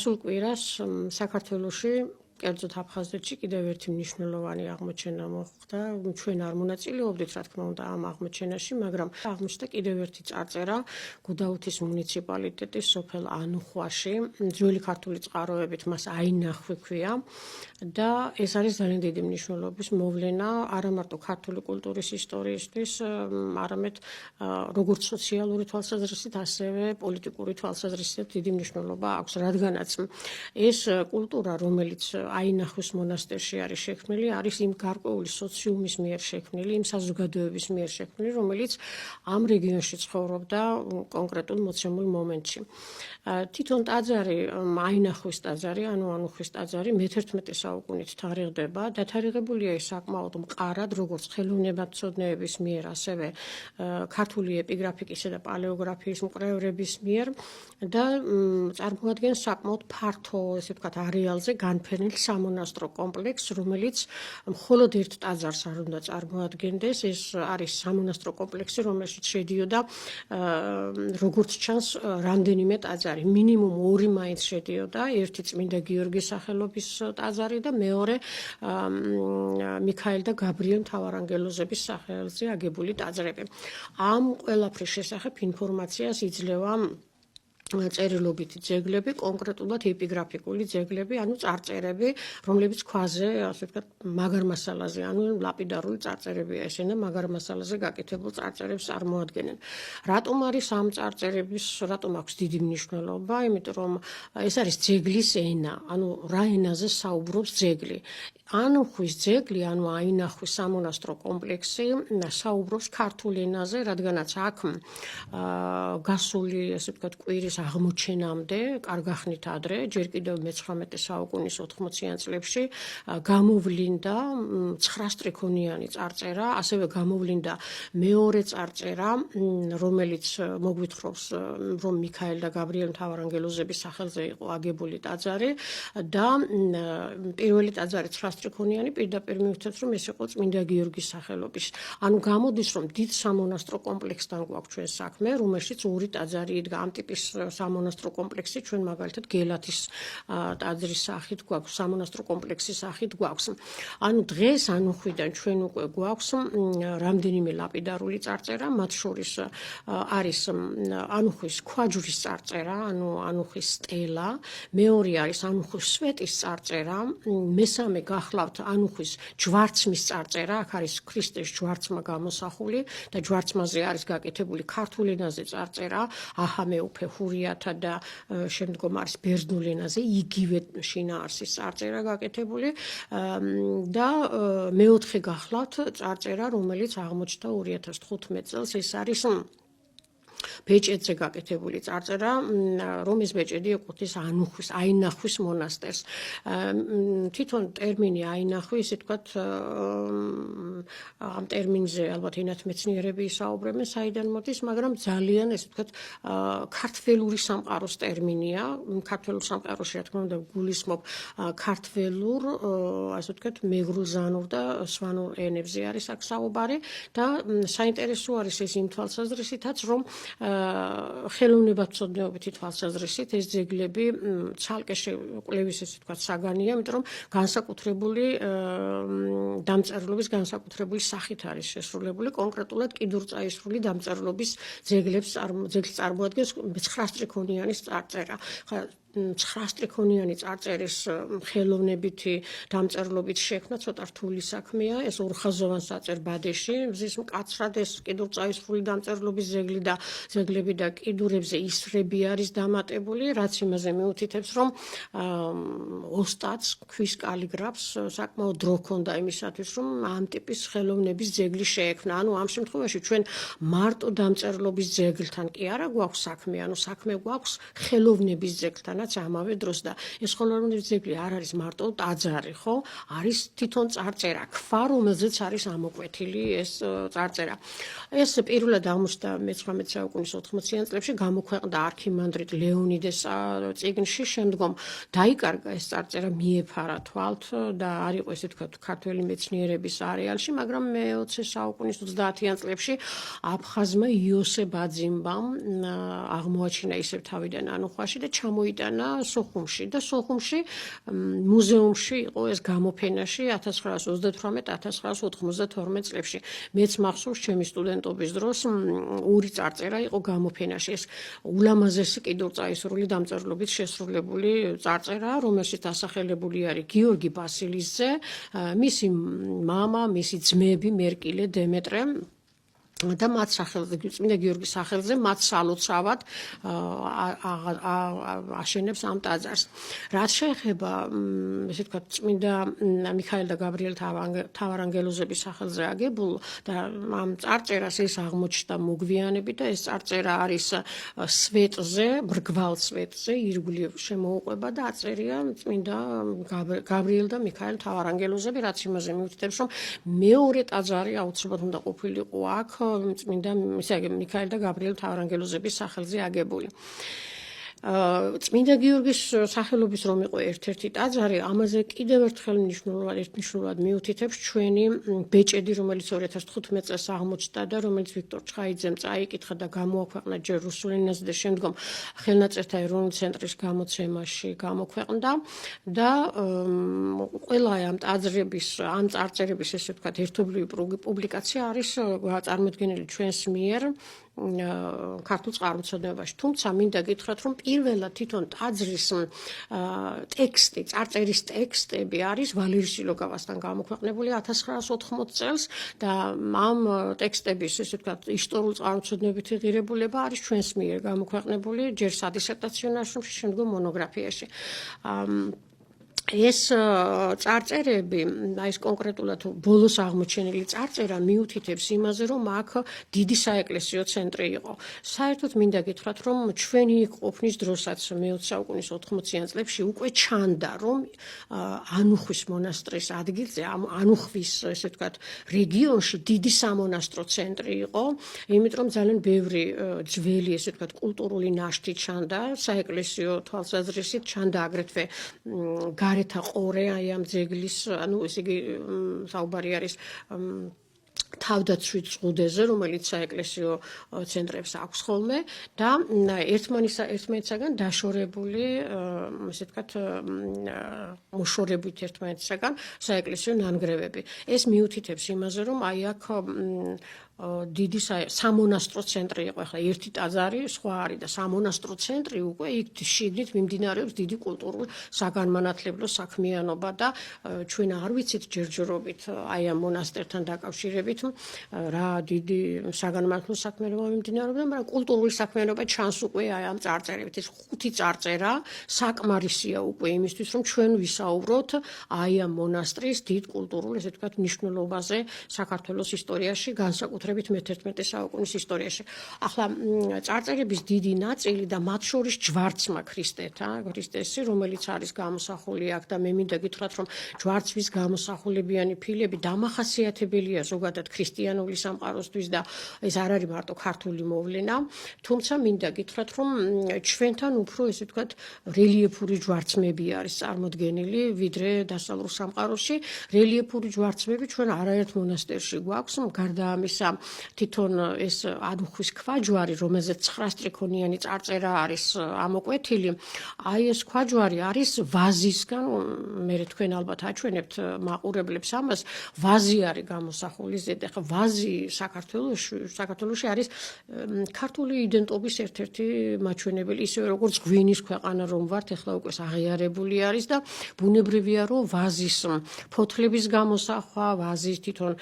სულ კვირას საქართველოში კერძოდ აფხაზეთში კიდევ ერთი მნიშვნელოვანი აღმოჩენა მოხდა. ჩვენ არ მონაწილეობდით, რა თქმა უნდა, ამ აღმოჩენაში, მაგრამ აღმოჩნდა კიდევ ერთი წარწერა გუდაუთის მუნიციპალიტეტის სოფელ ანუხვაში, ძველი ქართული წყაროებით მას აინახვი ქვია და ეს არის ძალიან დიდი მნიშვნელობის მოვლენა არა მარტო ქართული კულტურის ისტორიისთვის, არამედ როგორც სოციალური თვალსაზრისით, ასევე პოლიტიკური თვალსაზრისით დიდი მნიშვნელობა აქვს, რადგანაც ეს კულტურა, რომელიც აინახვის მონასტერში არის შექმნილი, არის იმ გარკვეული სოციუმის მიერ შექმნილი, იმ საზოგადოების მიერ შექმნილი, რომელიც ამ რეგიონში ცხოვრობდა კონკრეტულ მოცემულ მომენტში. თვითონ ტაძარი, აინახვის ტაძარი, ანუ ანუხვის ტაძარი მე-11 საუკუნით თარიღდება და თარიღებულია ის საკმაოდ მყარად, როგორც ხელოვნებათმცოდნეების მიერ, ასევე ქართული ეპიგრაფიკისა და პალეოგრაფიის მკვლევრების მიერ და წარმოადგენს საკმაოდ ფართო, ესე ვთქვათ, არეალზე განფენილ სამონასტრო კომპლექსს, რომელიც მხოლოდ ერთ ტაძარს არ უნდა წარმოადგენდეს. ეს არის სამონასტრო კომპლექსი, რომელშიც შედიოდა როგორც ჩანს რამდენიმე ტაძარი, მინიმუმ 2 მაინც შედიოდა, ერთი წმინდა გიორგის სახელობის ტაძარი და მეორე მიქაელ და გაბრიელ მთავარანგელოზების სახელზე აგებული ტაძრები. ამ ყველაფრის შესახებ ინფორმაციას იძლევა წერილობითი ძეგლები, კონკრეტულად ეპიგრაფიკული ძეგლები, ანუ წარწერები, რომლებიც ქვაზე, ასე ვთქვათ, მაგარ მასალაზე, ანუ ლაპიდარული წარწერებია ესენა, მაგარ მასალაზე გაკეთებულ წარწერებს წარმოადგენენ. რატომ არის ამ წარწერების, რატომ აქვს დიდი მნიშვნელობა? იმიტომ რომ ეს არის ძეგლის ენა, ანუ რა ენაზე საუბრობს ძეგლი. ანუხვის ძეგლი, ანუ აინახვის სამონასტრო კომპლექსი საუბრობს ქართულ ენაზე, რადგანაც აქ გასული, ასე ვთქვათ, კვირის აღმოჩენამდე, კარგახნით ადრე, ჯერ კიდევ მე-19 საუკუნის 80-იან წლებში გამოვლინდა 9 სტრიქონიანი წარწერა, ასევე გამოვლინდა მეორე წარწერა, რომელიც მოგვითხრობს, რომ მიქაელ და გაბრიელ მთავარანგელოზების სახელზე იყო აგებული ტაძარი და პირველი ტაძარი 9 სტრიქონიანი პირდაპირ მივხვდეთ, რომ ეს იყო წმინდა გიორგის სახელობის. ანუ გამოდის, რომ დიდ სამონასტრო კომპლექსთან გვაქვს ჩვენ საქმე, რომელშიც 2 ტაძარი იდგა. ამ ტიპის სამონასტრო კომპლექსი ჩვენ მაგალითად გელათის ტაძრის სახით გვაქვს, სამონასტრო კომპლექსის სახით გვაქვს. ანუ დღეს ანუხვიდან ჩვენ უკვე გვაქვს რამდენიმე ლაპიდარული წარწერა, მათ შორის არის ანუხვის ქვაჯვრის წარწერა, ანუ ანუხვის სტელა, მეორე არის ანუხვის სვეტის წარწერა, მესამე გახლავთ ანუხვის ჯვარცმის წარწერა, აქ არის ქრისტეს ჯვარცმა გამოსახული და ჯვარცმაზე არის გაკეთებული ქართულ ენაზე წარწერა, აჰამე უფე ჰურიათა და შემდგომ არის ბერძნულ ენაზე იგივე შინაარსის წარწერა გაკეთებული და მეოთხე გახლავთ წარწერა, რომელიც აღმოჩნდა 2015 წელს, ეს არის ბეჭედზე გაკეთებული წარწერა, რომ ეს ბეჭედი ეკუთვნის ანუხვის, აინახვის მონასტერს. თვითონ ტერმინი აინახვი, ისე ვთქვათ, ამ ტერმინზე ალბათ ენათმეცნიერები ისაუბრებენ, საიდან მოდის, მაგრამ ძალიან, ესე ვთქვათ, ქართველური სამყაროს ტერმინია. ქართველურ სამყაროში, რა თქმა უნდა, გულისხმობ ქართველურ, ასე ვთქვათ, მეგრულ, ზანურ და სვანურ ენებზე არის აქ საუბარი და საინტერესო არის ეს იმ თვალსაზრისითაც, რომ ხელოვნებათმცოდნეობითი თვალსაზრისით ეს ძეგლები ცალკე კვლევის, ესე ვთქვათ, საგანია, იმიტომ რომ განსაკუთრებული დამწერლობის განსაკუთრებული სახით არის შესრულებული, კონკრეტულად კიდურწაისრული დამწერლობის ძეგლს წარმოადგენს 9 სტრიქონიანის წარწერა. 9 სტრიქონიანი წარწერის ხელოვნებითი დამწერლობით შექმნა ცოტა რთული საქმეა. ეს ორხაზოვან საწერ-ბადეში მზის მკაცრად ეს კიდურწაისრული დამწერლობის ძეგლები და კიდურებზე ისრები არის დამატებული, რაც იმაზე მიუთითებს, რომ ოსტატს, ქვის კალიგრაფს საკმაოდ დრო ჰქონდა იმისათვის, რომ ამ ტიპის ხელოვნების ძეგლი შეექმნა. ანუ ამ შემთხვევაში ჩვენ მარტო დამწერლობის ძეგლთან კი არა გვაქვს საქმე, ანუ საქმე გვაქვს ხელოვნების ძეგლთან. ამავე დროს და ეს ხელოვნების ძეგლი არ არის მარტო ტაძარი, ხო? არის თვითონ წარწერა, ქვა, რომელზეც არის ამოკვეთილი ეს წარწერა. ეს პირველად აღმოჩნდა მე-19 საუკუნის 80-იან წლებში, გამოქვეყნდა არქიმანდრიტ ლეონიდეს წიგნში, შემდგომ დაიკარგა ეს წარწერა, მიეფარა თვალთ და არ იყო, ესე ვთქვათ, ქართველი მეცნიერების არეალში, მაგრამ მე-20 საუკუნის 30-იან წლებში აფხაზმა იოსებ აძიმბამ აღმოაჩინა ისევ თავიდან ანუხვაში და ჩამოიტანა გაიტანა სოხუმში და სოხუმში მუზეუმში იყო ეს გამოფენაში 1938-1992 წლებში. მეც მახსოვს ჩემი სტუდენტობის დროს ორი წარწერა იყო გამოფენაში. ეს ულამაზესი კიდურწაისრული დამწერლობით შესრულებული წარწერაა, რომელშიც დასახელებული არის გიორგი ბასილისძე, მისი მამა, მისი ძმები მერკილე, დემეტრე და მათ სახელზე, წმინდა გიორგის სახელზე, მათ სალოცავად აშენებს ამ ტაძარს. რაც შეეხება, ესე ვთქვათ, წმინდა მიქაელ და გაბრიელ თავარანგელოზების სახელზე აგებულ და ამ წარწერას ეს აღმოჩნდა მოგვიანებით და ეს წარწერა არის სვეტზე, მრგვალ სვეტზე, ირგვლივ შემოუყვება და აწერია წმინდა გაბრიელ და მიქაელ თავარანგელოზები, რაც იმაზე მიუთითებს, რომ მეორე ტაძარი აუცილებლად უნდა ყოფილიყო აქ წმინდა მიქაელ და გაბრიელ თავარანგელოზების სახელზე აგებული. წმინდა გიორგის სახელობის რომ იყო ერთ-ერთი ტაძარი, ამაზე კიდევ ერთხელ მნიშვნელოვნად მიუთითებს ჩვენი ბეჭედი, რომელიც 2015 წელს აღმოჩნდა და რომელიც ვიქტორ ჩხაიძემ წაიკითხა და გამოაქვეყნა ჯერ რუსულ ენაზე და შემდგომ ხელნაწერთა ეროვნული ცენტრის გამოცემაში გამოქვეყნდა და ყველა ამ წარწერების ესე ვთქვათ ერთობლივი პუბლიკაცია არის წარმოდგენილი ჩვენს მიერ ქართულ წყაროწმენობაში. თუმცა მინდა გითხრათ, რომ პირველად თვითონ ტაძრის ტექსტი, წარწერის ტექსტები არის ვალერი სილოგავასთან გამოქვეყნებული 1980 წელს და ამ ტექსტების, ესე ვთქვათ, ისტორიულ წყაროწმენებითი ღირებულება არის ჩვენს მიერ გამოქვეყნებული ჯერ სადისერტაციო ნაშრომში, შემდგომ მონოგრაფიაში. ეს წარწერები, ეს კონკრეტულად ბოლოს აღმოჩენილი წარწერა მიუთითებს იმაზე, რომ აქ დიდი საეკლესიო ცენტრი იყო. საერთოდ მინდა გითხრათ, რომ ჩვენი ყოფნის დროსაც მე-20 საუკუნის 80-იან წლებში უკვე ჩანდა, რომ ანუხვის მონასტრის ადგილზე, ანუხვის, ესე ვთქვათ, რეგიონში დიდი სამონასტრო ცენტრი იყო, იმიტომ ძალიან ბევრი ძველი, ესე ვთქვათ, კულტურული ნაშთი ჩანდა, საეკლესიო თვალსაზრისით ჩანდა აგრეთვე გარეთა ყორე აი ამ ძეგლის, ანუ ესე იგი საუბარი არის თავდაცვით ზღუდეზე, რომელიც საეკლესიო ცენტრებს აქვს ხოლმე და ერთმანეთისაგან დაშორებული, ესე ვთქვათ, მოშორებით ერთმანეთისაგან საეკლესიო ნანგრევები. ეს მიუთითებს იმაზე, რომ აი აქ დიდი სამონასტრო ცენტრი იყო. ახლა ერთი ტაძარი, სხვა არის და სამონასტრო ცენტრი უკვე იქ შიგნით მიმდინარეობს დიდი კულტურული საგანმანათლებლო საქმიანობა და ჩვენ არ ვიცით ჯერჯერობით აი ამ მონასტერთან დაკავშირებით რა დიდი საგანმანათლებლო საქმიანობა მიმდინარეობდა, მაგრამ კულტურული საქმიანობა ჩანს უკვე აი ამ წარწერებით. ეს 5 წარწერა საკმარისია უკვე იმისთვის, რომ ჩვენ ვისაუბროთ აი ამ მონასტრის დიდ კულტურულ, ესე ვთქვათ, მნიშვნელობაზე საქართველოს ისტორიაში, განსაკუთრებით მე-11 საუკუნის ისტორიაში. ახლა წარწერების დიდი ნაწილი და მათ შორის ჯვარცმა ქრისტესი, რომელიც არის გამოსახული აქ და მე მინდა გითხრათ, რომ ჯვარცმის გამოსახულებიანი ფილები დამახასიათებელია ზოგადად ქრისტიანული სამყაროსთვის და ეს არ არის მარტო ქართული მოვლენა, თუმცა მინდა გითხრათ, რომ ჩვენთან უფრო ესე ვთქვათ რელიეფური ჯვარცმები არის წარმოდგენილი, ვიდრე დასავლურ სამყაროში. რელიეფური ჯვარცმები ჩვენ არაერთ მონასტერში გვაქვს, გარდა ამისა თვითონ ეს ანუხვის ქვაჯვარი, რომელზეც 9 სტრიქონიანი წარწერა არის ამოკვეთილი, აი ეს ქვაჯვარი არის ვაზისგან, მე თქვენ ალბათ აჩვენებთ მაყურებლებს ამას, ვაზი არის გამოსახული ზედ. ახლა ვაზი საქართველოში არის ქართული იდენტობის ერთ-ერთი მაჩვენებელი, ისევე როგორც გვინის ქვეყანა რომ ვართ, ახლა უკვე აღიარებული არის და ბუნებრივია, რომ ვაზის ფოთლების გამოსახვა, ვაზის თვითონ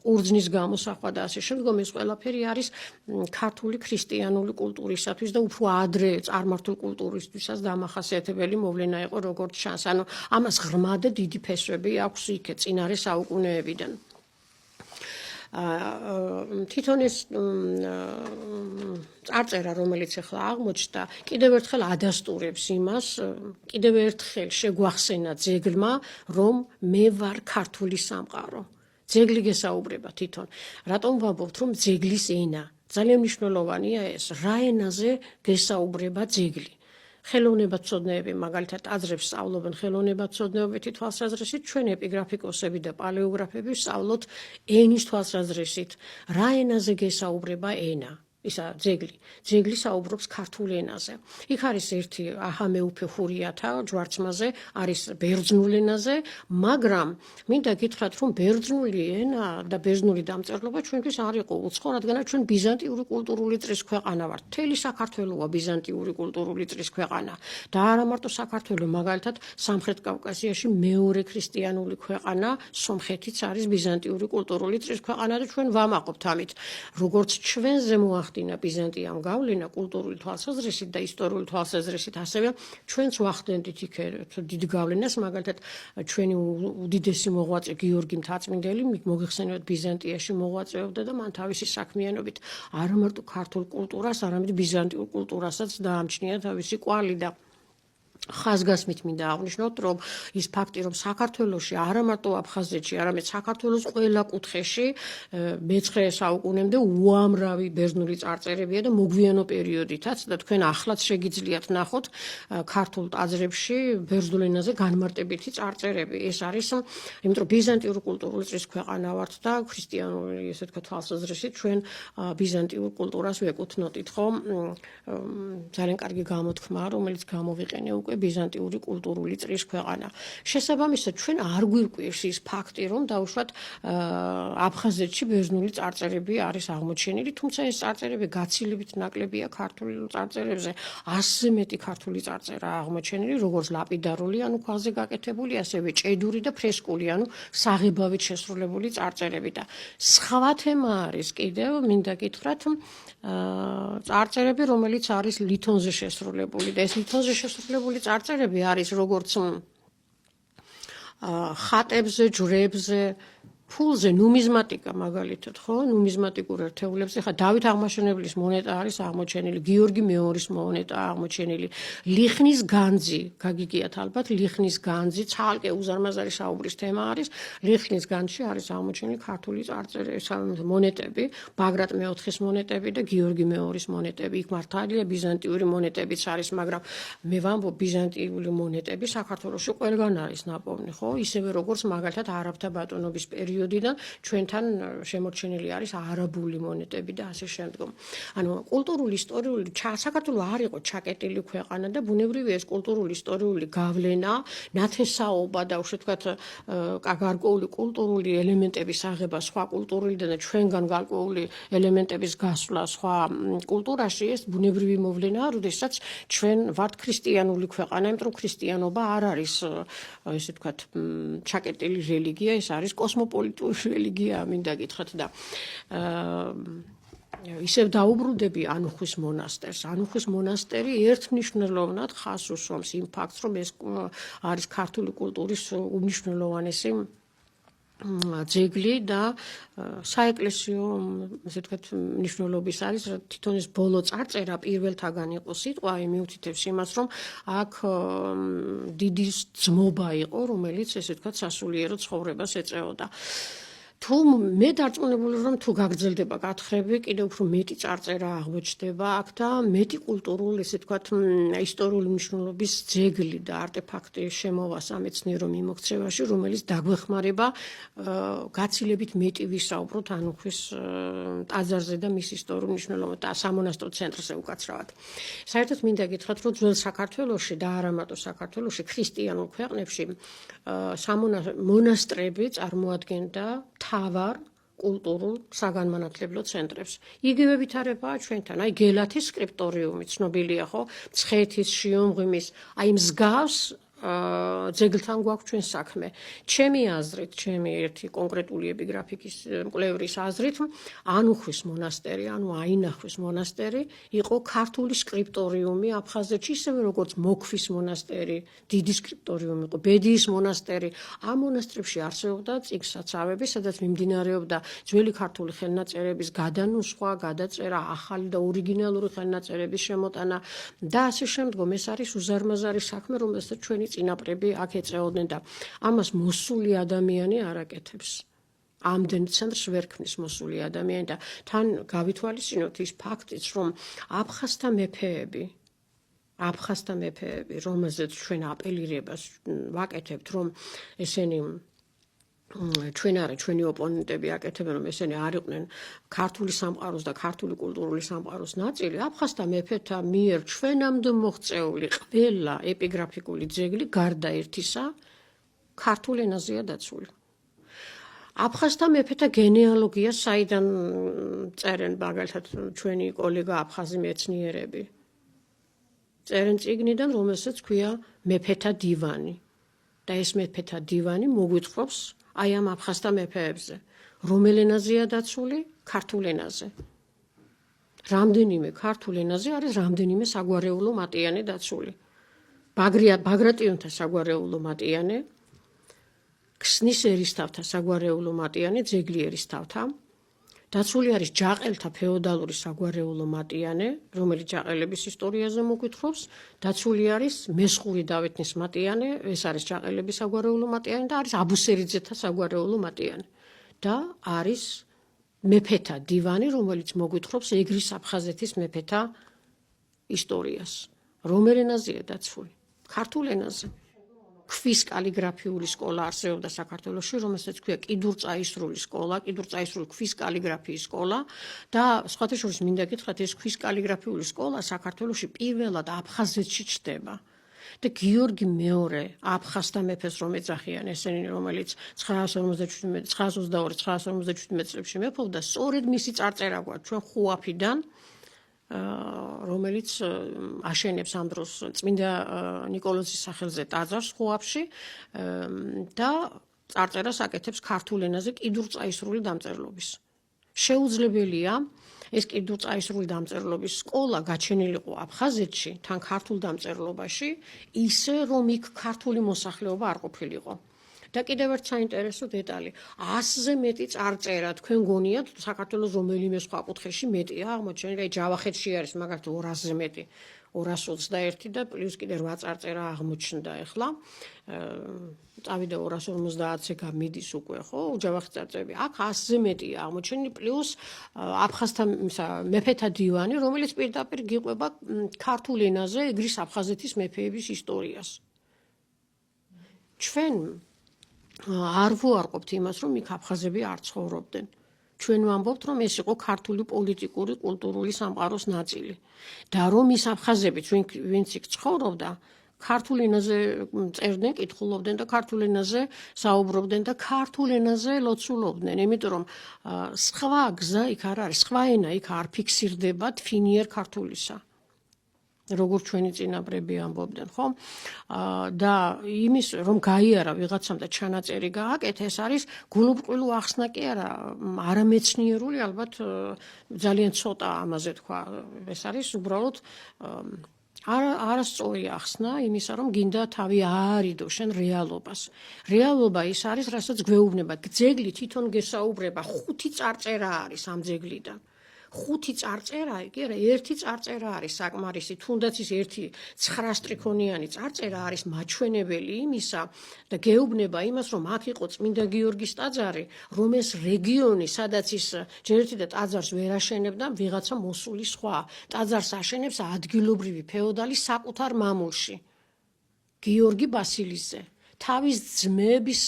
ყურძნის გამოსახვა და ასე შემდგომ ეს ყველაფერი არის ქართული ქრისტიანული კულტურისათვის და უფრო ადრე წარმართულ კულტურისთვისაც დამახასიათებელი მოვლენა იყო, როგორც ჩანს. ანუ ამას ღრმა და დიდი ფესვები აქვს იქ წინარე საუკუნეებიდან. თვითონ ეს წარწერა, რომელიც ახლა აღმოჩნდა, კიდევ ერთხელ ადასტურებს იმას, კიდევ ერთხელ შეგვახსენა ძეგლმა, რომ მე ვარ ქართული სამყარო. ძეგლი გესაუბრება თვითონ. რატომ ვამბობთ, რომ ძეგლის ენა? ძალიან მნიშვნელოვანია ეს, რა ენაზე გესაუბრება ძეგლი. ხელოვნებაცოდნეები მაგალითად ტაძრებს სწავლობენ ხელოვნებაცოდნეობითი თვალსაზრისით, ჩვენ ეპიგრაფიკოსები და პალეოგრაფები ვსწავლოთ ენის თვალსაზრისით. რა ენაზე გესაუბრება ენა? ისა ძეგლი საუბრობს ქართულ ენაზე. იქ არის ერთი აჰამეუფე ხურიათა ჯვარცმაზე, არის ბერძნულ ენაზე, მაგრამ მინდა გითხრათ, რომ ბერძნული ენა და ბერძნული დამწერლობა ჩვენთვის არ იყო უცხო, რადგანაც ჩვენ ბიზანტიური კულტურული წრის ქვეყანა ვართ. მთელი საქართველოა ბიზანტიური კულტურული წრის ქვეყანა და არა მარტო საქართველო, მაგალითად, სამხრეთ კავკასიაში მეორე ქრისტიანული ქვეყანა სომხეთიც არის ბიზანტიური კულტურული წრის ქვეყანა და ჩვენ ვამაყობთ ამით. როგორც ჩვენზე მოახდინა ბიზანტიამ გავლენა კულტურული თვალსაზრისით და ისტორიული თვალსაზრისით, ასევე ჩვენც ვახდენდით იქ დიდ გავლენას, მაგალითად, ჩვენი უდიდესი მოღვაწე გიორგი მთაწმინდელი მოგეხსენებათ ბიზანტიაში მოღვაწეობდა და მან თავისი საქმიანობით არა მარტო ქართულ კულტურას, არამედ ბიზანტიურ კულტურასაც დაამჩნია თავისი კვალი და ხაზგასმით მინდა აღვნიშნოთ, რომ ის ფაქტი, რომ საქართველოში არა მარტო აფხაზეთში, არამედ საქართველოს ყველა კუთხეში მე-9 საუკუნემდე უამრავი ბერძნული წარწერებია და მოგვიანო პერიოდითაც და თქვენ ახლაც შეგიძლიათ ნახოთ ქართულ ტაძრებში ბერძნულ ენაზე განმარტებითი წარწერები. ეს არის, იმიტომ რომ ბიზანტიური კულტურული წრის ქვეყანა ვართ და ქრისტიანული, ესე ვთქვათ, თვალსაზრისით ჩვენ ბიზანტიურ კულტურას ვეკუთვნოდით, ხო? ძალიან კარგი გამოთქმაა, რომელიც გამოვიყენე უკვე ბიზანტიური კულტურული წრის ქვეყანა. შესაბამისად, ჩვენ არ გვირკვევს ის ფაქტი, რომ დაუშვათ აფხაზეთში ბერძნული წარწერები არის აღმოჩენილი, თუმცა ეს წარწერები გაცილებით ნაკლებია ქართული წარწერებზე. 100-ზე მეტი ქართული წარწერაა აღმოჩენილი, როგორც ლაპიდარული, ანუ ქვაზე გაკეთებული, ასევე ჭედური და ფრესკული, ანუ საღებავით შესრულებული წარწერები და სხვა თემა არის კიდევ, მინდა გითხრათ, წარწერები, რომელიც არის ლითონზე შესრულებული და ეს ლითონზე შესრულებული წარწერები არის როგორც ხატებზე, ჯვრებზე, ფულზე, ნუმიზმატიკა მაგალითად, ხო? ნუმიზმატიკურ ერთეულებზე. ხა დავით აღმაშენებლის მონეტა არის აღმოჩენილი, გიორგი მეორის მონეტაა აღმოჩენილი. ლიხნის განძი, გაგიგიათ ალბათ, ლიხნის განძი, ცალკე უზარმაზარი საუბრის თემა არის. ლიხნის განძში არის აღმოჩენილი ქართული მონეტები, ბაგრატ მეოთხის მონეტები და გიორგი მეორის მონეტები. იქ მართალია ბიზანტიური მონეტებიც არის, მაგრამ მე ვამბობ, ბიზანტიული მონეტები საქართველოში ყველგან არის ნაპოვნი, ხო? ისევე როგორც მაგალითად არაბთა ბატონობის პერიოდიდან ჩვენთან შემორჩენილი არის არაბული მონეტები და ასე შემდგომ. ანუ კულტურული, ისტორიული საქართველო არ იყო ჩაკეტილი ქვეყანა და ბუნებრივია ეს კულტურული, ისტორიული გავლენა, ნათესაობა და უშე თქვათ გარკვეული კულტურული ელემენტების აღება სხვა კულტურიდან და ჩვენგან გარკვეული ელემენტების გასვლა სხვა კულტურაში, ეს ბუნებრივი მოვლენაა, როდესაც ჩვენ ვართ ქრისტიანული ქვეყანა, იმიტომ რომ ქრისტიანობა არ არის ესე თქვათ ჩაკეტილი რელიგია, ეს არის კოსმოპოლიტური რელიგია, მინდა გითხრათ და ისევ დაუბრუნდები ანუხის მონასტერს. ანუხის მონასტერი ერთმნიშვნელოვნად ხაზს უსვამს იმ ფაქტს, რომ ეს არის ქართული კულტურის უმნიშვნელოვანესი ძეგლი და საეკლესიო, ესე ვთქვათ, მნიშვნელობის არის, თვითონ ეს ბოლო წარწერა პირველთაგან იყო სიტყვა, მიუთითებს იმას, რომ აქ დიდი ძმობა იყო, რომელიც ესე ვთქვათ, სასულიერო ცხოვრებას ეწეოდა. თუ მე დარწმუნებული რომ თუ გაგრძელდება გათხრები, კიდევ უფრო მეტი წარწერა აღმოჩნდება აქ და მეტი კულტურული, ესე ვთქვათ, ისტორიული მნიშვნელობის ძეგლი და არტეფაქტი შემოვა სამეცნიერო მიმოქცევაში, რომელიც დაგვეხმარება გაცილებით მეტი ვისაუბროთ ანუხის ტაძარზე და მის ისტორიულ მნიშვნელობაზე და სამონასტრო ცენტრზე უკაცრავად. საერთოდ მინდა გითხრათ, რომ ძველ საქართველოში და არა მარტო საქართველოში, ქრისტიანულ ქვეყნებში მონასტრები წარმოადგენდა თავარ კულტურულ საგანმანათლებლო ცენტრებს. იგივე ვითარებაა ჩვენთან. აი გელათის სკრიპტორიუმი ცნობილია, ხო? მცხეთის, შიომღვიმის, აი მსგავს ძეგლთან გვაქვს ჩვენ საქმე. ჩემი აზრით, ჩემი ერთი კონკრეტული ეპიგრაფიკის მკვლევრის აზრით, ანუხვის მონასტერი, ანუ აინახვის მონასტერი იყო ქართული სკრიპტორიუმი აფხაზეთში, ისევე როგორც მოქვის მონასტერი, დიდი სკრიპტორიუმი იყო, ბედიის მონასტერი. ამ მონასტრებში არსებობდა წიგნსაცავები, სადაც მიმდინარეობდა ძველი ქართული ხელნაწერების გადანუსხვა, გადაწერა, ახალი და ორიგინალური ხელნაწერების შემოტანა და ასე შემდგომ. ეს არის უზარმაზარი საქმე, რომელსაც ჩვენი წინაპრები აქ ეწეოდნენ და ამას მოსული ადამიანი არ აკეთებს. ამდენ ცენტრს ვერ ქმნის მოსული ადამიანი და თან გავითვალისწინოთ ის ფაქტიც, რომ აფხაზთა მეფეები, რომელზეც ჩვენ აპელირებას ვაკეთებთ, რომ ესენი ჩვენ არა ჩვენი ოპონენტები აკეთებენ რომ ესენი არ იყვნენ ქართული სამყაროს და ქართული კულტურული სამყაროს ნაწილი აფხაზთა მეფეთა მიერ ჩვენამდე მოღწეული ყველა ეპიგრაფიკული ძეგლი გარდა ერთისა ქართულ ენაზეა დაცული აფხაზთა მეფეთა გენეალოგია საიდან წერენ მაგალითად ჩვენი კოლეგა აფხაზი მეცნიერები წერენ წიგნიდან რომელსაც ქვია მეფეთა დივანი და ეს მეფეთა დივანი მოგვითხრობს აი ამ აფხაზთა მეფეებზე რომელ ენაზეა დაცული ქართულ ენაზე რამდენიმე ქართულ ენაზე არის რამდენიმე საგვარეულო მატიანე დაცული ბაგრატიონთა საგვარეულო მატიანე ქსნის ერისთავთა საგვარეულო მატიანე ძეგლი ერისთავთა დაცული არის ჯაყელთა ფეოდალური საგვარეულო მატიანე რომელიც ჯაყელების ისტორიაზე მოგვითხრობს დაცული არის მესხური დავითნის მატიანე ეს არის ჯაყელების საგვარეულო მატიანე და არის აბუსერიძეთა საგვარეულო მატიანე და არის მეფეთა დივანი რომელიც მოგვითხრობს ეგრის აფხაზეთის მეფეთა ისტორიას რომელ ენაზეა დაცული ქართულ ენაზე ქვის კალიგრაფიული სკოლა არსებობდა საქართველოში, რომელსაც ქვია კიდურწაისრული სკოლა, კიდურწაისრული ქვის კალიგრაფიის სკოლა და სხვათა შორის მინდა გითხრათ, ეს ქვის კალიგრაფიული სკოლა საქართველოში პირველად აფხაზეთში ჩნდება. და გიორგი მეორე აფხაზთა მეფეს რომ ეძახიან ესენი რომელიც 952-957 წლებში მეფობდა, სწორედ მისი წარწერა გვაქვს ჩვენ ხუაფიდან რომელიც აშენებს ამ დროს წმინდა ნიკოლოზის სახელზე ტაძარს ხუაფში და წარწერას აკეთებს ქართულ ენაზე კიდურწაისრული დამწერლობის. შეუძლებელია ეს კიდურწაისრული დამწერლობის სკოლა გაჩენილიყო აფხაზეთში თან ქართულ დამწერლობაში ისე რომ იქ ქართული მოსახლეობა არ ყოფილიყო. და კიდევ ერთ საინტერესო დეტალი 100-ზე მეტი წარწერა თქვენ გონიათ საქართველოს რომელიმე სხვა კუთხეში მეტია აღმოჩენილი ჯავახეთში არის მაგალითად 200-ზე მეტი 221 და პლუს კიდე 8 წარწერა აღმოჩნდა ახლა წავიდა 250-ზე გამიდის უკვე ხო ჯავახის წარწერები აქ 100-ზე მეტია აღმოჩენილი პლუს აფხაზთა მეფეთა დივანი რომელიც პირდაპირ გიყვება ქართულ ენაზე ეგრის აფხაზეთის მეფეების ისტორიას ჩვენ არ ვუარყოფთ იმას, რომ იქ აფხაზები არ ცხოვრობდნენ. ჩვენ ვამბობთ, რომ ეს იყო ქართული პოლიტიკური, კულტურული სამყაროს ნაწილი. და რომ ის აფხაზებიც, ვინც იქ ცხოვრობდა, ქართულ ენაზე წერდნენ, კითხულობდნენ და ქართულ ენაზე საუბრობდნენ და ქართულ ენაზე ლოცულობდნენ. იმიტომ რომ სხვა გზა იქ არ არის, სხვა ენა იქ არ ფიქსირდება თვინიერ ქართულისა. როგორც ჩვენი წინაპრები ამბობდნენ, ხო? და იმის რომ გაიარა ვიღაცამ და ჩანაწერი გააკეთა, ეს არის გულუბრყვილო ახსნა კი არა, არამეცნიერული, ალბათ ძალიან ცოტა ამაზე თქვა. ეს არის უბრალოდ არასწორი ახსნა იმისა, რომ გინდა თავი აარიდო შენ რეალობას. რეალობა ის არის, რასაც გვეუბნება. ძეგლი თვითონ გესაუბრება, 5 წარწერა არის ამ ძეგლიდან. 5 წარწერა, კი არა, ერთი წარწერა არის საკმარისი, თუნდაც ის ერთი 9 სტრიქონიანი წარწერა არის მაჩვენებელი იმისა და გეუბნება იმას, რომ აქ იყო წმინდა გიორგის ტაძარი, რომ ეს რეგიონი, სადაც ის ჯერ ერთი და ტაძარს ვერ აშენებდა, ვიღაცა მოსული სხვა. ტაძარს აშენებს ადგილობრივი ფეოდალი საკუთარ მამულში. გიორგი ბასილიძე. თავის ძმების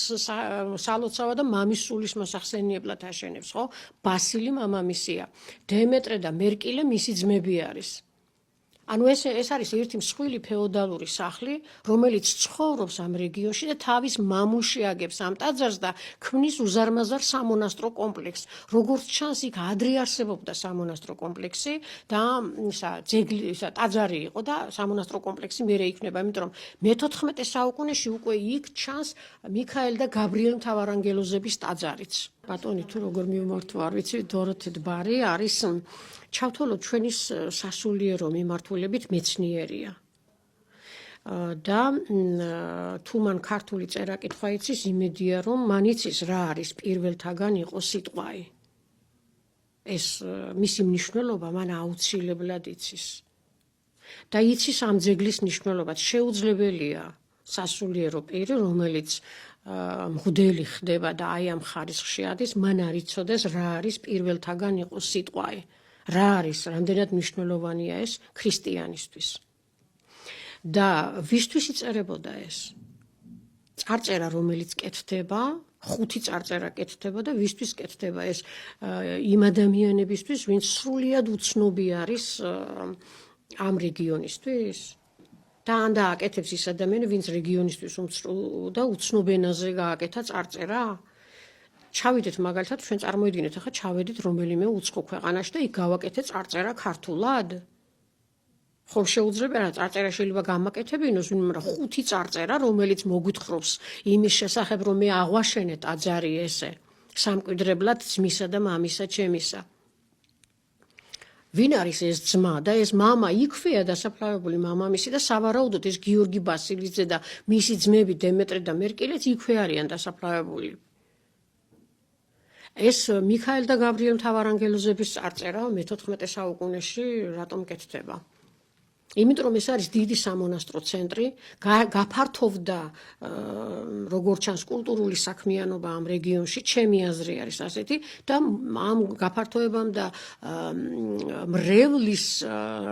სალოცავა და მამის სულის მოსახსენიებლად აშენებს, ხო? ბასილი მამამისია. დემეტრე და მერკილე მისი ძმები არის. ანუ ეს არის ერთი მსხვილი ფეოდალური სახლი, რომელიც ცხოვრობს ამ რეგიონში და თავის მამულში აგებს ამ ტაძარს და ქმნის უზარმაზარ სამონასტრო კომპლექსს. როგორც ჩანს, იქ ადრე არსებობდა სამონასტრო კომპლექსი და ძეგლი, ტაძარი იყო და სამონასტრო კომპლექსი მერე იქნება, იმიტომ რომ მე-14 საუკუნეში უკვე იქ ჩანს მიქაელ და გაბრიელ მთავარანგელოზების ტაძარიც. ბატონი თუ როგორ მიმართვა არ ვიცი, დოროთე დბარი არის ჩავთვალოთ ჩვენი სასულიერო მიმართულებით მეცნიერია. და თუ მან ქართული წერა-კითხვა იცის, იმედია რომ მან იცის რა არის პირველთაგან იყო სიტყვაი. ეს მისი მნიშვნელობა მან აუცილებლად იცის. და იცის ამ ძეგლის მნიშვნელობაც შეუძლებელია სასულიერო პირი, რომელიც მღვდელი ხდება და აი ამ ხარისხში ადის, მან არ იცოდეს რა არის პირველთაგან იყო სიტყვაი. რა არის, რამდენად მნიშვნელოვანია ეს ქრისტიანისთვის. და ვისთვის იწერებოდა ეს? წარწერა, რომელიც კეთდება, 5 წარწერა კეთდება და ვისთვის კეთდება ეს იმ ადამიანებისთვის, ვინც სრულიად უცნობი არის ამ რეგიონისთვის. და ან დააკეთებს ის ადამიანი, ვინც რეგიონისთვის და უცნობ ენაზე გააკეთა წარწერა. ჩავიდეთ მაგალითად, ჩვენ წარმოიდგინეთ, ახლა ჩავედით რომელიმე უცხო ქვეყანაში და იქ გავაკეთეთ წარწერა ქართულად. ხომ შეუძლია რა წარწერა შეიძლება გამაკეთებინოს, მაგრამ 5 წარწერა, რომელიც მოგვითხრობს იმის შესახებ, რომ მე აღვაშენე ტაძარი ესე, სამკვიდრებლად ძმისა და მამისა ჩემისა. ვინ არის ეს ძმა და ეს მამა იქვეა დასაფლავებული მამამისი და სავარაუდოდ ეს გიორგი ბასილიძე და მისი ძმები დემეტრე და მერკილეც იქვე არიან დასაფლავებული. ეს მიქაელ და გაბრიელ მთავარანგელოზების წარწერა მე-14 საუკუნეში რატომ კეთდება? იმიტომ რომ ეს არის დიდი სამონასტრო ცენტრი, გაფართოვდა როგორც ჩანს კულტურული საქმიანობა ამ რეგიონში, ჩემი აზრი არის ასეთი და ამ გაფართოებამ და მრევლის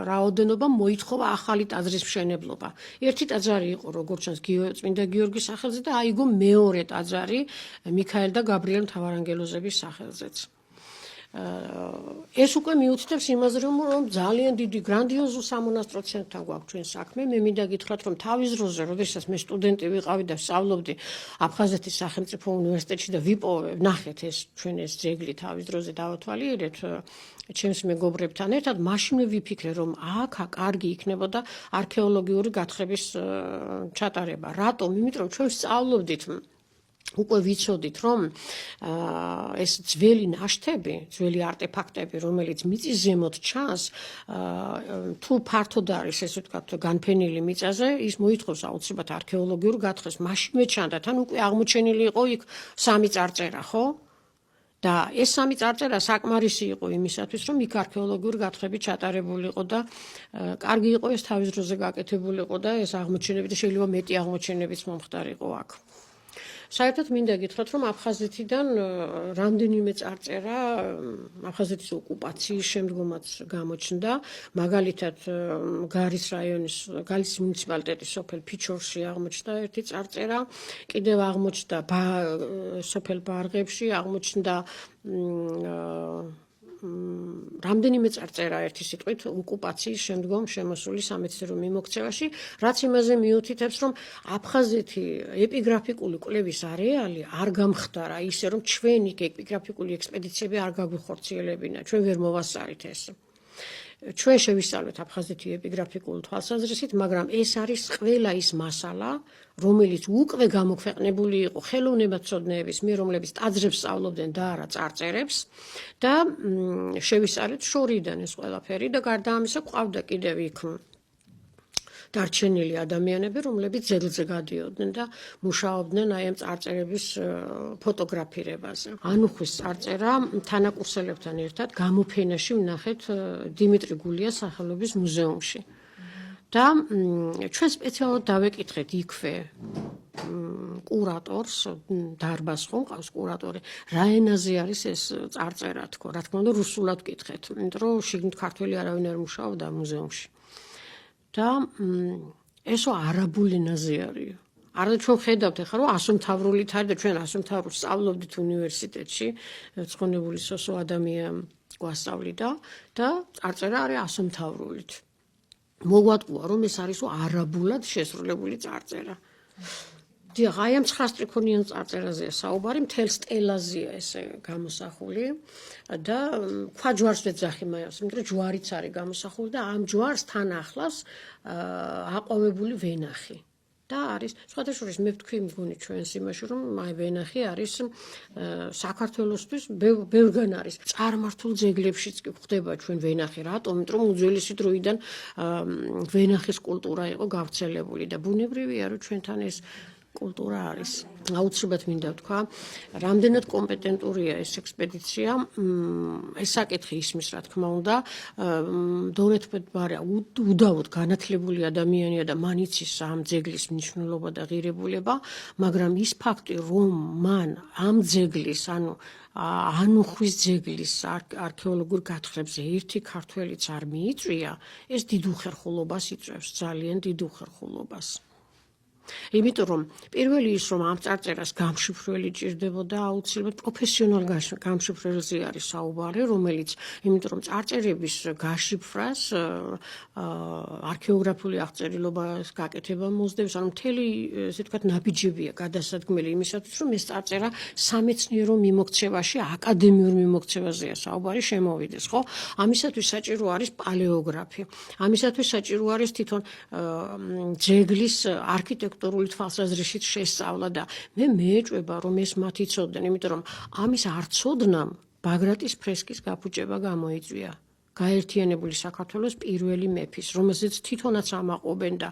რაოდენობამ მოითხოვა ახალი ტაძრის მშენებლობა. ერთი ტაძარი იყო როგორც ჩანს წმინდა გიორგის სახელზე და აიგო მეორე ტაძარი მიქაელ და გაბრიელ მთავარანგელოზების სახელზეც. ეს უკვე მიუთითებს იმაზე, რომ ძალიან დიდი გრანდიოზულ სამონასტრო ცენტრთან გვაქვს ჩვენ საქმე. მე მინდა გითხრათ, რომ თავის დროზე, როდესაც მე სტუდენტი ვიყავი და ვსწავლობდი აფხაზეთის სახელმწიფო უნივერსიტეტში და ვიპოვე, ნახეთ ეს ჩვენ ეს ძეგლი თავის დროზე დავათვალიერეთ ჩემს მეგობრებთან ერთად, მაშინვე ვიფიქრე, რომ აქა კარგი იქნებოდა არქეოლოგიური გათხრების ჩატარება. რატომ? იმიტომ რომ ჩვენ ვსწავლობდით უკვე ვიცოდით, რომ ეს ძველი ნაშთები, ძველი არტეფაქტები, რომელიც მიწის ზემოთ ჩანს, თუ ფართოდ არის, ესე ვთქვათ, განფენილი მიწაზე, ის მოითხოვს აუცილებლად არქეოლოგიურ გათხრას. მაშინვე ჩანდა, თან უკვე აღმოჩენილი იყო იქ 3 წარწერა, ხო? და ეს 3 წარწერა საკმარისი იყო იმისათვის, რომ იქ არქეოლოგიური გათხრები ჩატარებული იყო და კარგი იყო ეს თავის დროზე გაკეთებულიყო და ეს აღმოჩენები და შეიძლება მეტი აღმოჩენებიც მომხდარიყო აქ. საერთოდ მინდა გითხრათ, რომ აფხაზეთიდან რამდენიმე წარწერა აფხაზეთის ოკუპაციის შემდგომაც გამოჩნდა, მაგალითად გარის რაიონის, გალის მუნიციპალიტეტის სოფელ ფიჩორში აღმოჩნდა ერთი წარწერა, კიდევ აღმოჩნდა სოფელ ბარღებში, აღმოჩნდა რამდენიმე წარწერა ერთი სიტყვით ოკუპაციის შემდგომ შემოსული სამეცნიერო მიმოქცევაში, რაც იმაზე მიუთითებს, რომ აფხაზეთი ეპიგრაფიკული კვლევის არეალი არ გამხდარა ისე, რომ ჩვენ იქ ეპიგრაფიკული ექსპედიციები არ გაგვიხორციელებინა, ჩვენ ვერ მოვასწარით ეს. ჩვენ შევისწავლეთ აფხაზეთი ეპიგრაფიკულ თვალსაზრისით, მაგრამ ეს არის ყველა ის მასალა, რომელიც უკვე გამოქვეყნებული იყო ხელოვნებაცოდნეების მიერ, რომლებიც ტაძრებს სწავლობდნენ და არა წარწერებს და შევისწავლეთ შორიდან ეს ყველაფერი და გარდა ამისა გვყავდა კიდევ იქ დარჩენილი ადამიანები, რომლებიც ძეგლზე გადიოდნენ და მუშაობდნენ აი ამ წარწერების ფოტოგრაფირებაზე. ანუხვის წარწერა თანაკურსელებთან ერთად გამოფენაში ვნახეთ დიმიტრი გულიას სახელობის მუზეუმში. და ჩვენ სპეციალურად დავეკითხეთ იქვე კურატორს, დარბაზს ხომ ყავს კურატორი, რა ენაზე არის ეს წარწერა თქო, რა თქმა უნდა რუსულად ვკითხეთ, იმიტომ რომ შიგნით ქართველი არავინ არ მუშაობდა მუზეუმში. და ესო არაბულ ენაზე არის. არა ჩვენ ხედავთ ახლა რომ ასომთავრულით არის და ჩვენ ასომთავრულს სწავლობდით უნივერსიტეტში, ცხონებული სოსო ადამიანი გვასწავლიდა და წარწერა არის ასომთავრულით. მოგვატყუა რომ ეს არის არაბულად შესრულებული წარწერა. დიახ, აი ამ ცხრასტრიქონიან წარწერაზეა საუბარი, მთელ სტელაზეა ესე გამოსახული და ქვა ჯვარს ვეძახი მაიას, იმიტომ რომ ჯვარიც არის გამოსახული და ამ ჯვარს თან ახლავს აყვავებული ვენახი. და არის, სხვადასხვა მე ვთქვი მგონი ჩვენს იმაში, რომ აი ვენახი არის საქართველოსთვის ბევრგან არის. წარმართულ ძეგლებშიც კი ხდება ჩვენ ვენახი, რატომ? იმიტომ რომ უძველესი დროიდან ვენახის კულტურა იყო გავრცელებული და ბუნებრივია რომ ჩვენთან ეს კულტურა არის. აუცილებლად მინდა ვთქვა, რამდენად კომპეტენტურია ეს ექსპედიცია, ეს საკითხი ისმის, რა თქმა უნდა, დონეთბარე უდავოდ განათლებული ადამიანია და მან იცის ამ ძეგლის მნიშვნელობა და ღირებულება, მაგრამ ის ფაქტი, რომ მან ამ ძეგლის, ანუხვის ძეგლის არქეოლოგურ გათხრებზე ერთი ქართველიც არ მიიწვია, ეს დიდ უხერხულობას იწვევს, ძალიან დიდ უხერხულობას. იმიტომ რომ პირველი ის რომ ამ წარწერას გამშიფრველი ჭირდებოდა აუცილებლად პროფესიონალ გამშიფრველზე არის საუბარი, რომელიც იმიტომ რომ წარწერების გაშიფრას არქეოგრაფიული აღწერილობას გაკეთება მოსდევს, ანუ მთელი ესე ვთქვათ ნაბიჯებია გადასადგმელი იმისათვის რომ ეს წარწერა სამეცნიერო მიმოქცევაში, აკადემიურ მიმოქცევაზეა საუბარი შემოვიდეს, ხო? ამისათვის საჭირო არის პალეოგრაფი. ამისათვის საჭირო არის თვითონ ძეგლის არქიტექტურული თვალსაზრისით შესწავლა და მე მეეჭვება რომ ეს მათ იცოდნენ, იმიტომ რომ ამის არ ცოდნამ ბაგრატის ფრესკის გაფუჭება გამოიწვია. გაერთიანებული საქართველოს პირველი მეფის, რომელზეც თვითონაც ამაყობენ და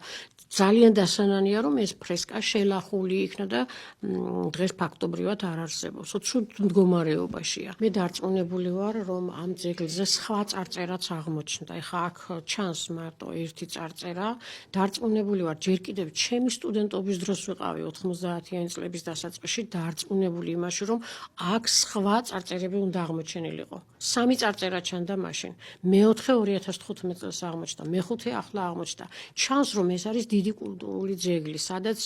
ძალიან დასანანია რომ ეს ფრესკა შელახული იქნა და დღეს ფაქტობრივად არ არსებობს. ცუდ მდგომარეობაშია. მე დარწმუნებული ვარ რომ ამ ძეგლზე სხვა წარწერაც აღმოჩნდა. ეხლა აქ ჩანს მარტო ერთი წარწერა. დარწმუნებული ვარ ჯერ კიდევ ჩემი სტუდენტობის დროს ვიყავი 90-იანი წლების დასაწყისში დარწმუნებული იმაში რომ აქ სხვა წარწერები უნდა აღმოჩენილიყო. სამი წარწერა ჩანდა მაშინ. მეოთხე 2015 წელს აღმოჩნდა, მეხუთე ახლა აღმოჩნდა. ჩანს რომ ეს არის დიდი კულტურული ძეგლი, სადაც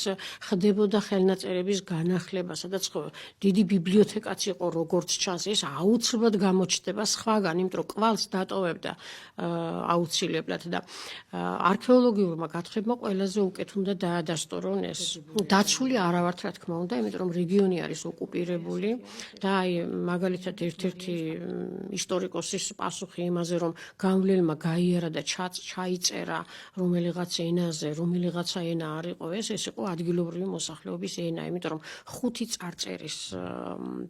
ხდებოდა ხელნაწერების განახლება, სადაც დიდი ბიბლიოთეკაც იყო, როგორც ჩანს, ეს აუცილებლად გამოჩნდება სხვაგან, იმიტომ რომ კვალს დატოვებდა აუცილებლად და არქეოლოგიურმა გათხრებმა ყველაზე უკეთ უნდა დაადასტურონ ეს. დაცული არა ვართ, რა თქმა უნდა, იმიტომ რომ რეგიონი არის ოკუპირებული და აი მაგალითად ერთ-ერთი ისტორიკოსის პასუხი იმაზე რომ გამვლელმა გაიარა და ჩაიწერა რომელიღაც ენაზე, რომელიღაცა ენა არ იყო ეს იყო ადგილობრივი მოსახლეობის ენა, იმიტომ რომ ხუთი წარწერის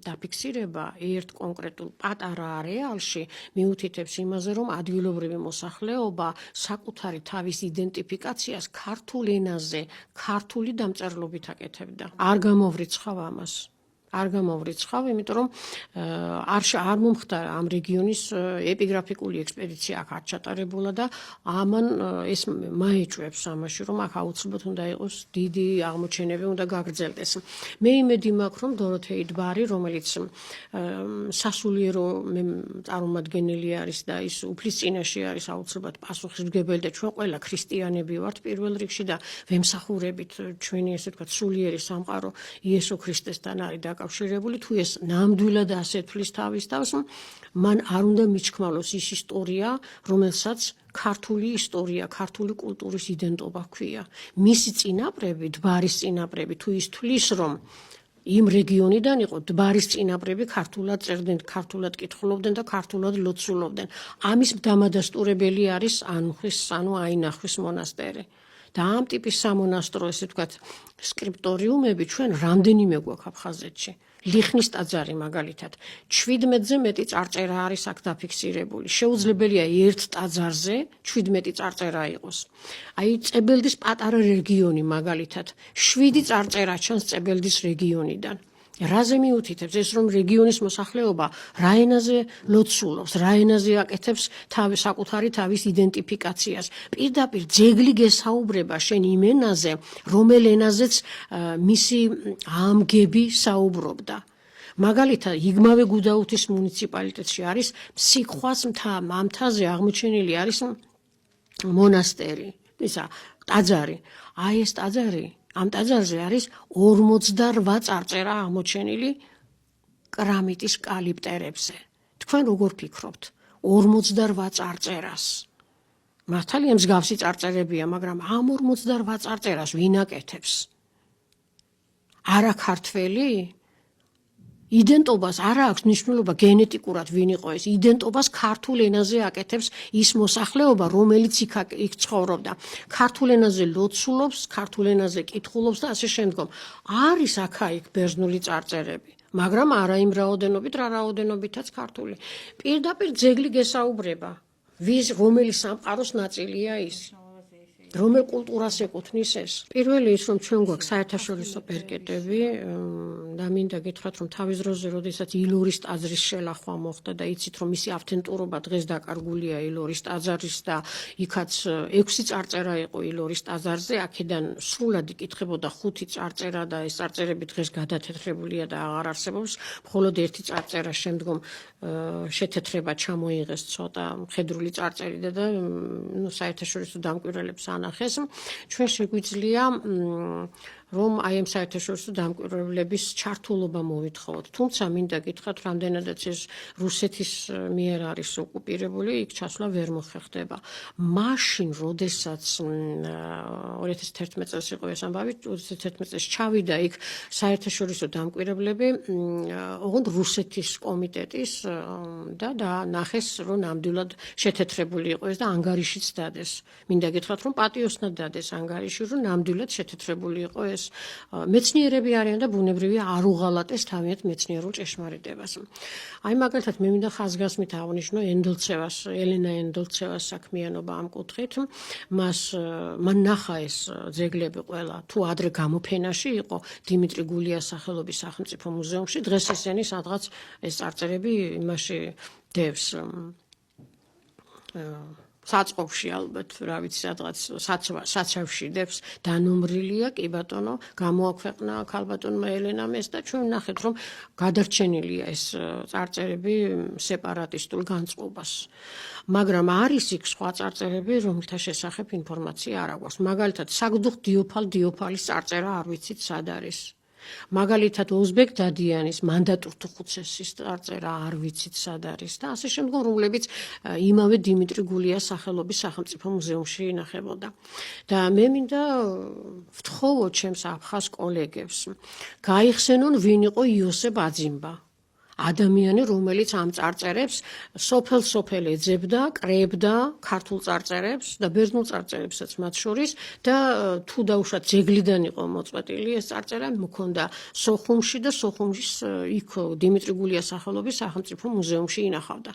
დაფიქსირება ერთ კონკრეტულ პატარა არეალში მიუთითებს იმაზე, რომ ადგილობრივი მოსახლეობა საკუთარი თავის იდენტიფიკაციას ქართულ ენაზე, ქართული დამწერლობით აკეთებდა. არ გამოვრიცხავ ამას. არ გამოვრიცხავ, იმიტომ რომ არ მომხდარა ამ რეგიონის ეპიგრაფიკული ექსპედიცია აქ არ ჩატარებულა და ამან ეს მაეჭვებს ამაში, რომ აქ აუცილებლად უნდა იყოს დიდი აღმოჩენები, უნდა გაგრძელდეს. მე იმედი მაქვს, რომ დოროთეი დბარი, რომელიც სასულიერო წარმომადგენელი არის და ის უფლის წინაშე არის აუცილებლად პასუხისმგებელი და ჩვენ ყველა ქრისტიანები ვართ პირველ რიგში და ვემსახურებით ჩვენი ესე ვთქვათ სულიერი სამყარო იესო ქრისტესთან არის დაკავშირებული, თუ ეს ნამდვილად ასე თვლის თავის თავს, მან არ უნდა მიჩქმალოს ის ისტორია, რომელსაც ქართული ისტორია, ქართული კულტურის იდენტობა ჰქვია. მისი წინაპრები, დბარის წინაპრები, თუ ის თვლის, რომ იმ რეგიონიდან იყო, დბარის წინაპრები ქართულად წერდნენ, ქართულად კითხულობდნენ და ქართულად ლოცულობდნენ. ამის დამადასტურებელი არის აინახვის მონასტერი. და ამ ტიპის სამონასტრო, ესე ვთქვათ, სკრიპტორიუმები ჩვენ რამდენიმე გვაქვს აფხაზეთში. ლიხნის ტაძარი მაგალითად 17-ზე მეტი წარწერა არის აქ დაფიქსირებული. შეუძლებელია ერთ ტაძარზე 17 წარწერა იყოს. აი წებელდის პატარა რეგიონი მაგალითად 7 წარწერა ჩანს წებელდის რეგიონიდან. რაზე მიუთითებს ეს რომ რეგიონის მოსახლეობა რა ენაზე ლოცულობს, რა ენაზე აკეთებს საკუთარი თავის იდენტიფიკაციას. პირდაპირ ძეგლი გესაუბრება შენ იმ ენაზე, რომელ ენაზეც მისი ამგები საუბრობდა. მაგალითად, იგმავე გუდაუთის მუნიციპალიტეტში არის სიქხვას მთაზე აღმოჩენილი არის მონასტერი, ისა ტაძარი. აი ეს ტაძარი ამ ტაძარზე არის 48 წარწერა აღმოჩენილი კრამიტის კალიპტერებზე. თქვენ როგორ ფიქრობთ? 48 წარწერას. მართალია მსგავსი წარწერებია, მაგრამ ამ 48 წარწერას ვინ აკეთებს? არა ქართველი? იდენტობას არ აქვს მნიშვნელობა გენეტიკურად ვინ იყო ეს. იდენტობას ქართულ ენაზე აკეთებს ის მოსახლეობა, რომელიც იქ ცხოვრობდა. ქართულ ენაზე ლოცულობს, ქართულ ენაზე კითხულობს და ასე შემდგომ. არის აქ-იქ ბერძნული წარწერები, მაგრამ არა იმ რაოდენობით, რა რაოდენობითაც ქართული. პირდაპირ ძეგლი გესაუბრება, რომელი სამყაროს ნაწილია ის. რომელ კულტურას ეკუთვნის ეს? პირველი ის რომ ჩვენ გვაქვს საერთაშორისო პერკეტები და მინდა გითხრათ რომ თავის დროზე როდესაც ილორის ტაძრის შელახვა მოხდა და იცით რომ მისი ავთენტურობა დღეს დაკარგულია ილორის ტაძრის და იქაც 6 წარწერა იყო ილორის ტაძარზე, აქედან სრულად იკითხებოდა 5 წარწერა და ეს წარწერები დღეს გადათეთრებულია და აღარ არსებობს, მხოლოდ ერთი წარწერა შემდგომ შეთეთრება ჩამოიღეს ცოტა მხედრული წარწერიდან და საერთაშორისო დამკვირვებლებს განახეს, ჩვენ შეგვიძლია რომ აი ამ საერთაშორისო დამკვირვებლების ჩართულობა მოვითხოვოთ. თუმცა მინდა გითხრათ, რამდენადაც ეს რუსეთის მიერ არის ოკუპირებული, იქ ჩასვლა ვერ მოხერხდება. მაშინ, როდესაც 2011 წელს იყო ეს ამბავი, 2011 წელს ჩავიდა იქ საერთაშორისო დამკვირვებლები, ოღონდ რუსეთის კომიტეტის და ნახეს, რომ ნამდვილად შეთეთრებული იყო ეს და ანგარიშიც დადეს. მინდა გითხრათ, რომ პატიოსნად დადეს ანგარიში, რომ ნამდვილად შეთეთრებული იყო ეს მეცნიერები არიან და ბუნებრივია არ უღალატეს თავიანთ მეცნიერულ ჭეშმარიტებას. აი მაგალითად მე მინდა ხაზგასმით აღნიშნო ელენა ენდოლცევას საქმიანობა ამ კუთხით. მან ნახა ეს ძეგლები ყველა თუ ადრე გამოფენაში იყო დიმიტრი გულიას სახელობის სახელმწიფო მუზეუმში, დღეს ისინი სადღაც ეს წარწერები იმაში დევს საწყობში ალბათ, რა ვიცი, სადღაც საცავში დევს, დანომრილია, კი ბატონო, გამოაქვეყნა ქალბატონმა ელენამ ეს და ჩვენ ვნახეთ, რომ გადარჩენილია ეს წარწერები სეპარატისტულ განწყობას. მაგრამ არის იქ სხვა წარწერები, რომელთა შესახებ ინფორმაცია არ აქვს. მაგალითად, საგდუხ დიოფალის წარწერა არ ვიცით სად არის. მაგალითად ოზბეკ დადიანის მანდატურ თუხუცესის წარწერა არ ვიცით სად არის და ასე შემდგომ, რომლებიც იმავე დიმიტრი გულიას სახელობის სახელმწიფო მუზეუმში ინახებოდა. და მე მინდა ვთხოვო ჩემს აფხაზ კოლეგებს, გაიხსენონ ვინ იყო იოსებ აძიმბა. ადამიანი, რომელიც ამ წარწერებს სოფელ-სოფელ ეძებდა, კრებდა ქართულ წარწერებს და ბერძნულ წარწერებსაც მათ შორის და თუ დაუშვათ ძეგლიდან იყო მოწყვეტილი ეს წარწერა, მქონდა სოხუმში და სოხუმის იქ დიმიტრი გულიას სახელობის სახელმწიფო მუზეუმში ინახავდა.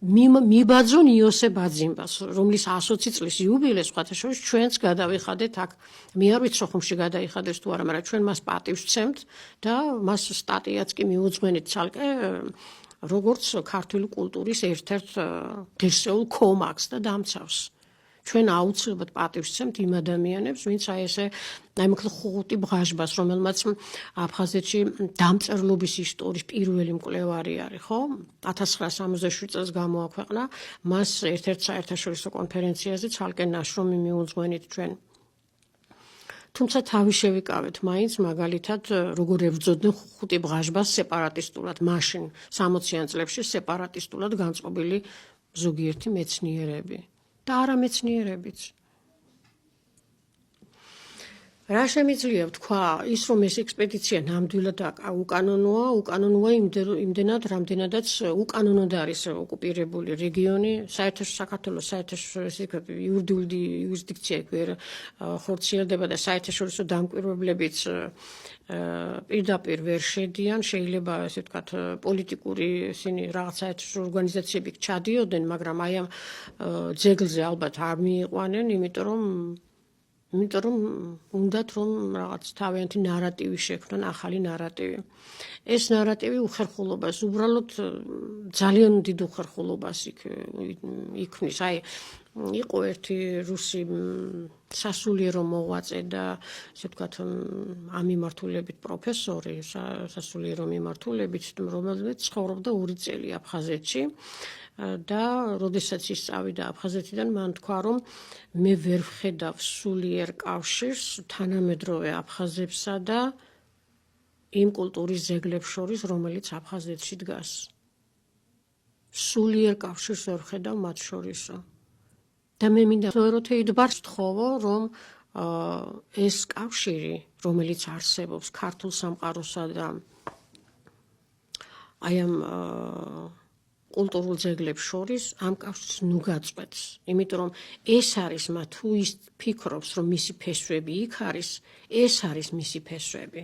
მიბაძონ იოსებ აძიმბას, რომლის 120 წლის იუბილეს სხვათა შორის ჩვენც გადავიხადეთ აქ. მე არ ვიცი სოხუმში გადაიხადეს თუ არა, მაგრამ ჩვენ მას პატივს ვცემთ და მას სტატიაც კი მიუძღვენით ცალკე როგორც ქართული კულტურის ერთ-ერთ ღირსეულ კომაკს და დამცავს. ჩვენ აუცილებლად პატივს ვცემთ იმ ადამიანებს, ვინც აი ესე აი მოკლედ ხუთი ბღაჟბას, რომელმაც აფხაზეთში დამწერლობის ისტორიის პირველი მკვლევარი არის, ხო? 1967 წელს გამოაქვეყნა, მას ერთ-ერთ საერთაშორისო კონფერენციაზე ცალკე ნაშრომი მიუძღვენით ჩვენ. თუმცა თავი შევიკავეთ მაინც მაგალითად როგორ ებრძოდნენ ხუთი ბღაჟბას სეპარატისტულად, მაშინ 60-იან წლებში სეპარატისტულად განწყობილი ზოგიერთი მეცნიერები. და არა მეცნიერებიც. რა შემიძლია ვთქვა, ის რომ ეს ექსპედიცია ნამდვილად უკანონოა იმდენად, რამდენადაც უკანონოდ არის ოკუპირებული რეგიონი, საქართველოს საერთაშორისო იურისდიქცია ვერ ხორციელდება და საერთაშორისო დამკვირვებლებიც პირდაპირ ვერ შედიან, შეიძლება ესე ვთქვათ პოლიტიკური ისინი რაღაც საერთაშორისო ორგანიზაციები ჩადიოდნენ, მაგრამ აი ამ ძეგლზე ალბათ არ მიიყვანენ, იმიტომ რომ უნდათ რომ რაღაც თავიანთი ნარატივი შექმნან, ახალი ნარატივი. ეს ნარატივი უხერხულობას, უბრალოდ ძალიან დიდ უხერხულობას იქმნის. აი იყო ერთი რუსი სასულიერო მოღვაწე და ესე ვთქვათ ამ მიმართულებით პროფესორი, სასულიერო მიმართულებით, რომელიც ცხოვრობდა 2 წელი აფხაზეთში. და როდესაც ის წავიდა აფხაზეთიდან, მან თქვა, რომ მე ვერ ვხედავ სულიერ კავშირს თანამედროვე აფხაზებსა და იმ კულტურის ძეგლებს შორის, რომელიც აფხაზეთში დგას. სულიერ კავშირს ვერ ვხედავ მათ შორისო. და მე მინდა თეიდბარს ვთხოვო, რომ ეს კავშირი, რომელიც არსებობს ქართულ სამყაროსა და აი ამ კულტურულ ძეგლებს შორის ამ კავშირს ნუ გაწყვეტს, იმიტომ რომ ეს არის მათ თუ ის ფიქრობს, რომ მისი ფესვები იქ არის, ეს არის მისი ფესვები.